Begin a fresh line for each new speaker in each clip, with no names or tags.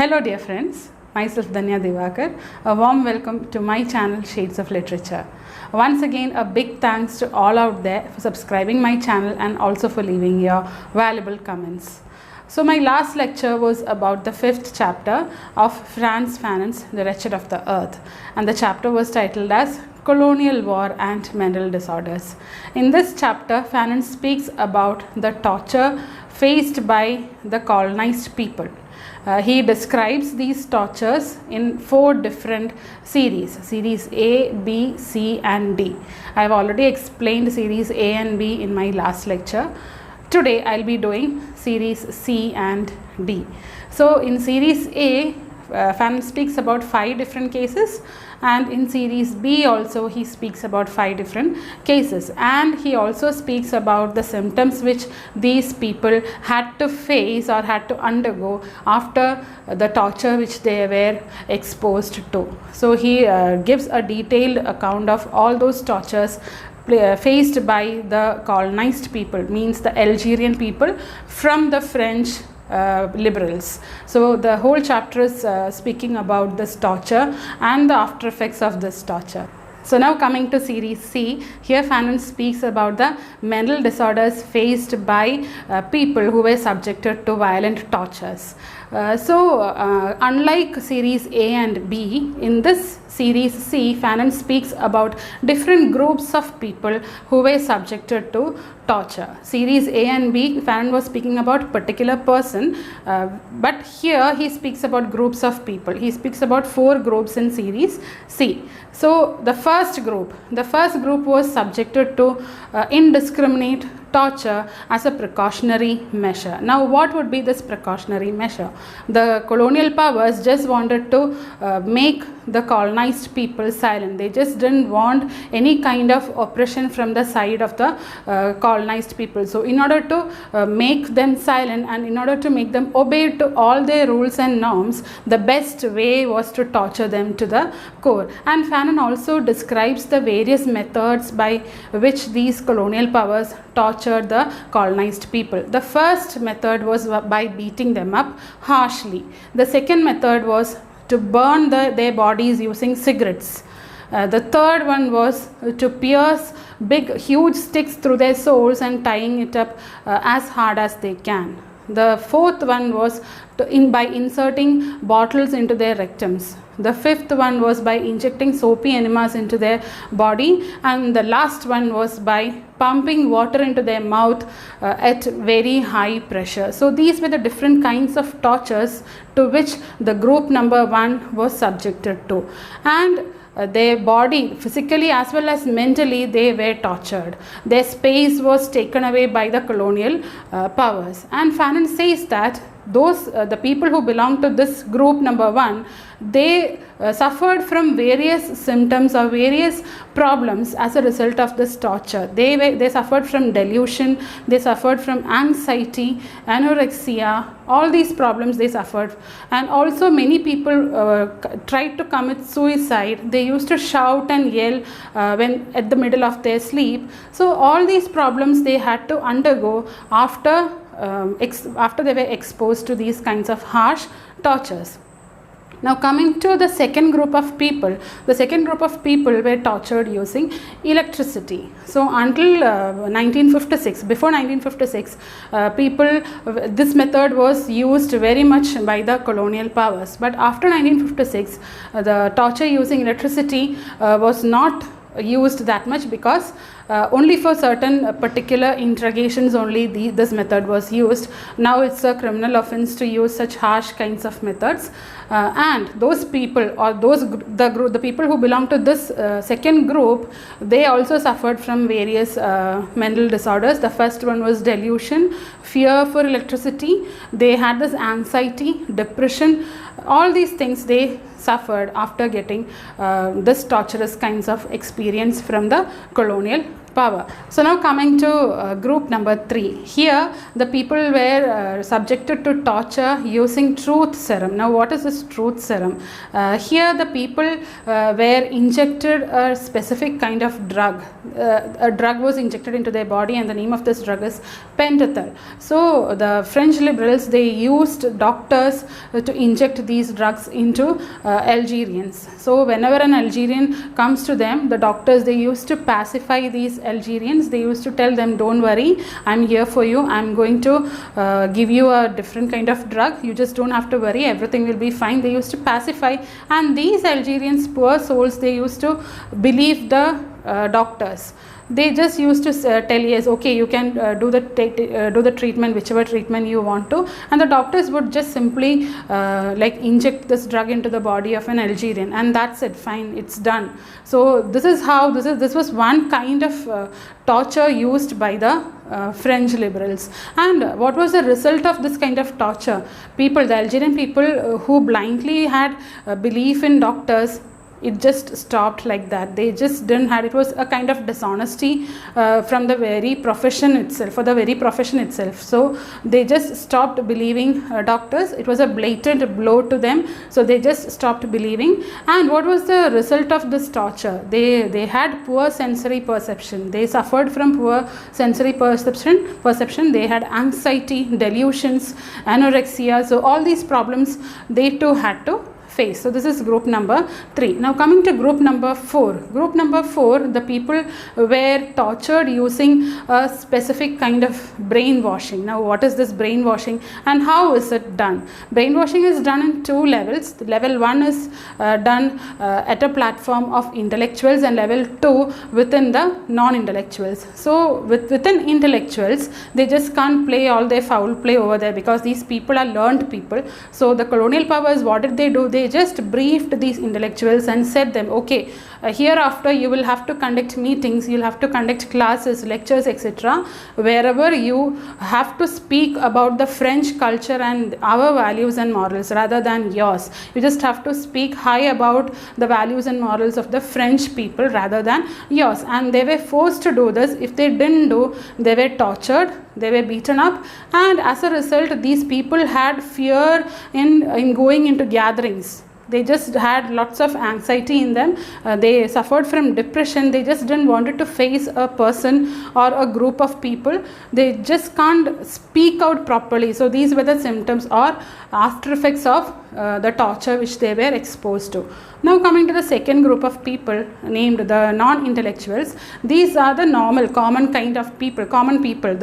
Hello dear friends, myself Dhanya Devakar. A warm welcome to my channel Shades of Literature. Once again a big thanks to all out there for subscribing my channel and also for leaving your valuable comments. So my last lecture was about the 5th chapter of Frantz Fanon's The Wretched of the Earth, and the chapter was titled as Colonial War and Mental Disorders. In this chapter, Fanon speaks about the torture faced by the colonized people. He describes these tortures in 4 different series A, B, C and D. I have already explained series A and B in my last lecture. Today I will be doing series C and D. So in series A, Fanon speaks about 5 different cases, and in series B also he speaks about 5 different cases, and he also speaks about the symptoms which these people had to face or had to undergo after the torture which they were exposed to. So he gives a detailed account of all those tortures faced by the colonized people, means the Algerian people from the French liberals. So the whole chapter is speaking about this torture and the after effects of this torture. So now coming to series C, here Fanon speaks about the mental disorders faced by people who were subjected to violent tortures. Unlike series A and B, in this series C, Fanon speaks about different groups of people who were subjected to torture. Series A and B, Fanon was speaking about particular person, but here he speaks about groups of people. He speaks about 4 groups in series C. So the first group was subjected to indiscriminate torture as a precautionary measure. Now what would be this precautionary measure? The colonial powers just wanted to make the colonized people silent. They just didn't want any kind of oppression from the side of the colonized people. So in order to make them silent and in order to make them obey to all their rules and norms, the best way was to torture them to the core. And Fanon also describes the various methods by which these colonial powers tortured the colonized people. The first method was by beating them up harshly. The second method was to burn their bodies using cigarettes. The third one was to pierce huge sticks through their souls and tying it up as hard as they can. The fourth one was by inserting bottles into their rectums. The fifth one was by injecting soapy enemas into their body, and the last one was by pumping water into their mouth at very high pressure. So these were the different kinds of tortures to which the group number 1 was subjected to, and their body, physically as well as mentally, they were tortured. Their space was taken away by the colonial powers. And Fanon says that the people who belong to this group number 1, they suffered from various symptoms or various problems as a result of this torture. They suffered from delusion, they suffered from anxiety, anorexia, all these problems they suffered. And also many people tried to commit suicide. They used to shout and yell when at the middle of their sleep. So all these problems they had to undergo after they were exposed to these kinds of harsh tortures. Now coming to the second group of people, the second group of people were tortured using electricity. So until 1956, before 1956, this method was used very much by the colonial powers. But after 1956, the torture using electricity was not used that much, because only for certain particular interrogations only this method was used. Now it's a criminal offense to use such harsh kinds of methods, and those people or the people who belong to this second group, they also suffered from various mental disorders. The first one was delusion, fear for electricity. They had this anxiety, depression, all these things they suffered after getting this torturous kinds of experience from the colonial power. So now coming to group number 3. Here the people were subjected to torture using truth serum. Now what is this truth serum? Here the people were injected a specific kind of drug. A drug was injected into their body, and the name of this drug is pentothal. So the French liberals, they used doctors to inject these drugs into Algerians. So whenever an Algerian comes to them, the doctors, they used to pacify these Algerians. They used to tell them, don't worry, I'm here for you, I'm going to give you a different kind of drug, you just don't have to worry, everything will be fine. They used to pacify, and these Algerians, poor souls, they used to believe the doctors. They just used to tell, yes, okay, you can do the treatment, whichever treatment you want to, and the doctors would just simply like inject this drug into the body of an Algerian, and that's it, fine, it's done. So this is how this was one kind of torture used by the French liberals. And what was the result of this kind of torture? People, the Algerian people who blindly had belief in doctors, it just stopped like that. They just didn't had, it was a kind of dishonesty from the very profession itself, for the very profession itself. So they just stopped believing doctors. It was a blatant blow to them. So they just stopped believing. And what was the result of this torture? They had poor sensory perception. They suffered from poor sensory perception. They had anxiety, delusions, anorexia. So all these problems they too had to face. So this is group number 3. Now coming to group number 4. Group number 4, the people were tortured using a specific kind of brainwashing. Now what is this brainwashing and how is it done? Brainwashing is done in 2 levels. Level 1 is done at a platform of intellectuals, and level 2 within the non-intellectuals. So within intellectuals, they just can't play all their foul play over there, because these people are learned people. So the colonial powers, what did they do? They just briefed these intellectuals and said them, okay, hereafter you will have to conduct meetings, you'll have to conduct classes, lectures, etc. Wherever you have to speak about the French culture and our values and morals rather than yours. You just have to speak high about the values and morals of the French people rather than yours. And they were forced to do this. If they didn't do, they were tortured, they were beaten up, and as a result, these people had fear in going into gatherings. They just had lots of anxiety in them. They suffered from depression. They just didn't want to face a person or a group of people. They just can't speak out properly. So these were the symptoms or after effects of the torture which they were exposed to. Now coming to the second group of people named the non-intellectuals. These are the normal, common kind of people, common people.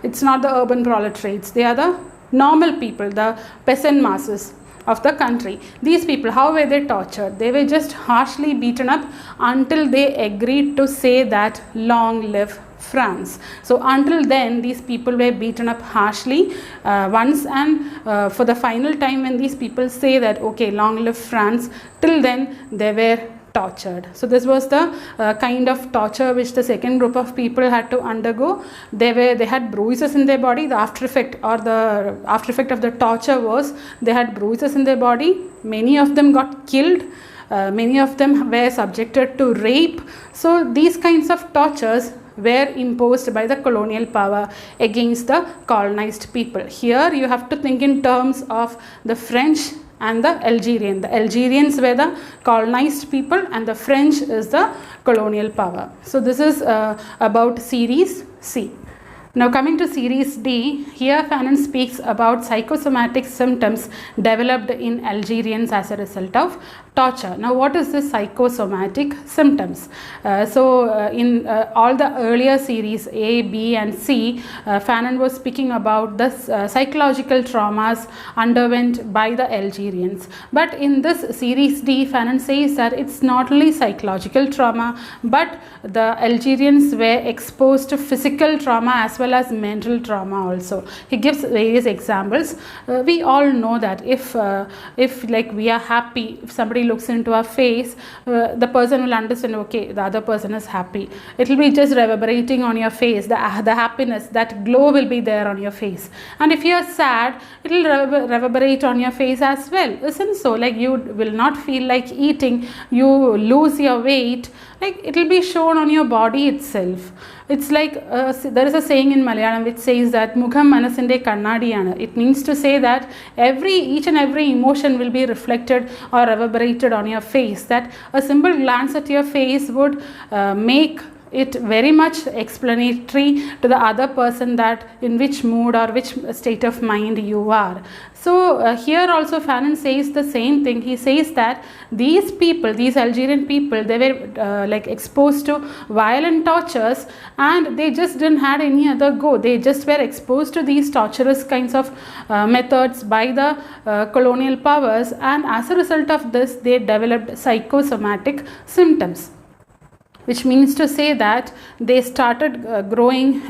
It's not the urban proletariats. They are the normal people, the peasant masses of the country. These people, how were they tortured? They were just harshly beaten up until they agreed to say that long live France. So until then, these people were beaten up harshly once, and for the final time when these people say that, okay, long live France, till then they were tortured. So this was the kind of torture which the second group of people had to undergo. They had bruises in their body. The after effect of the torture was they had bruises in their body. Many of them got killed. Many of them were subjected to rape. So these kinds of tortures were imposed by the colonial power against the colonized people. Here you have to think in terms of the French and the Algerian. The Algerians were the colonized people and the French is the colonial power. So this is about series C. Now coming to series D, here Fanon speaks about psychosomatic symptoms developed in Algerians as a result of torture. Now what is the psychosomatic symptoms? In all the earlier series A, B and C, Fanon was speaking about the psychological traumas underwent by the Algerians. But in this series D, Fanon says that it's not only psychological trauma, but the Algerians were exposed to physical trauma as well as mental trauma also. He gives various examples. We all know that if like we are happy, if somebody somebody looks into our face, the person will understand, okay, the other person is happy. It will be just reverberating on your face, the happiness, that glow will be there on your face. And if you are sad, it will reverberate on your face as well, isn't so? Like, you will not feel like eating, you lose your weight, like it will be shown on your body itself. It's like there is a saying in Malayalam which says that Mukham Manasinde Kannadiyana. It means to say that each and every emotion will be reflected or reverberated on your face. That a simple glance at your face would make it very much explanatory to the other person that in which mood or which state of mind you are. So here also Fanon says the same thing. He says that these people, these Algerian people, they were like exposed to violent tortures, and they just didn't had any other go. They just were exposed to these torturous kinds of methods by the colonial powers, and as a result of this they developed psychosomatic symptoms, which means to say that they started growing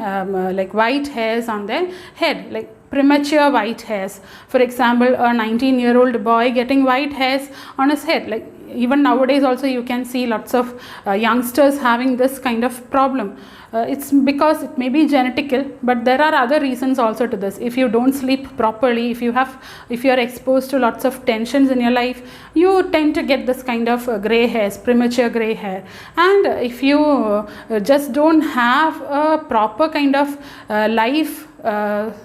like white hairs on their head, like premature white hairs. For example, a 19-year-old boy getting white hairs on his head. Like even nowadays also you can see lots of youngsters having this kind of problem. It's because it may be genetical, but there are other reasons also to this. If you don't sleep properly, if you are exposed to lots of tensions in your life, you tend to get this kind of gray hairs, premature gray hair. And if you just don't have a proper kind of life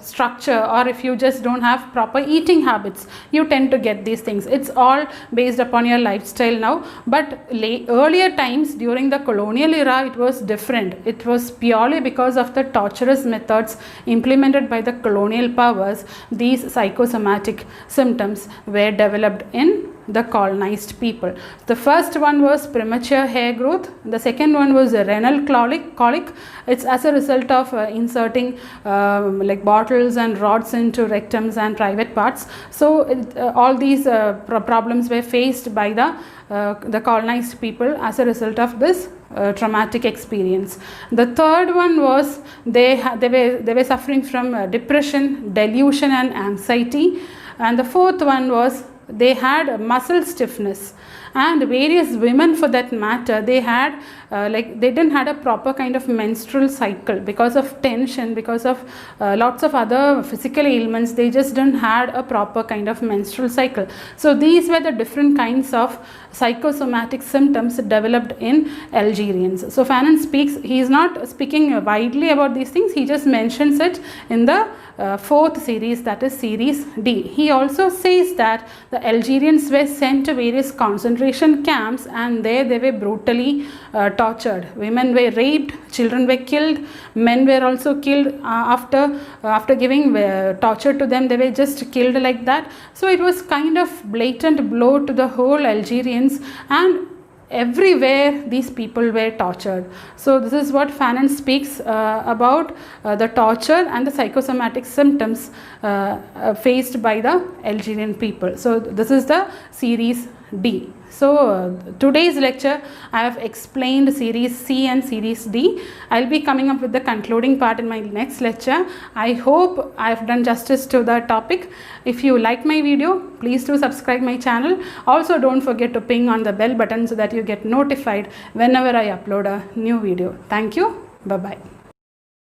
structure, or if you just don't have proper eating habits, you tend to get these things. It's all based upon your lifestyle now, but earlier times during the colonial era, it was different. It was purely because of the torturous methods implemented by the colonial powers. These psychosomatic symptoms were developed in the colonized people. The first one was premature hair growth. The second one was renal colic. It's as a result of inserting like bottles and rods into rectums and private parts. So all these problems were faced by the colonized people as a result of this traumatic experience. The third one was they were suffering from depression, delusion and anxiety. And the fourth one was they had muscle stiffness. And various women, for that matter, they had like they didn't had a proper kind of menstrual cycle because of tension, because of lots of other physical ailments. They just didn't had a proper kind of menstrual cycle. So these were the different kinds of psychosomatic symptoms developed in Algerians. So Fanon speaks, he is not speaking widely about these things, he just mentions it in the fourth series, that is series D. He also says that the Algerians were sent to various concentration camps, and there they were brutally tortured. Women were raped, children were killed, men were also killed after giving torture to them. They were just killed like that. So it was kind of blatant blow to the whole Algerians, and everywhere these people were tortured. So this is what Fanon speaks about the torture and the psychosomatic symptoms faced by the Algerian people. So this is the series D. So today's lecture I have explained series C and series D. I'll be coming up with the concluding part in my next lecture. I hope I have done justice to the topic. If you like my video, please do subscribe my channel. Also don't forget to ping on the bell button so that you get notified whenever I upload a new video. Thank you. Bye bye.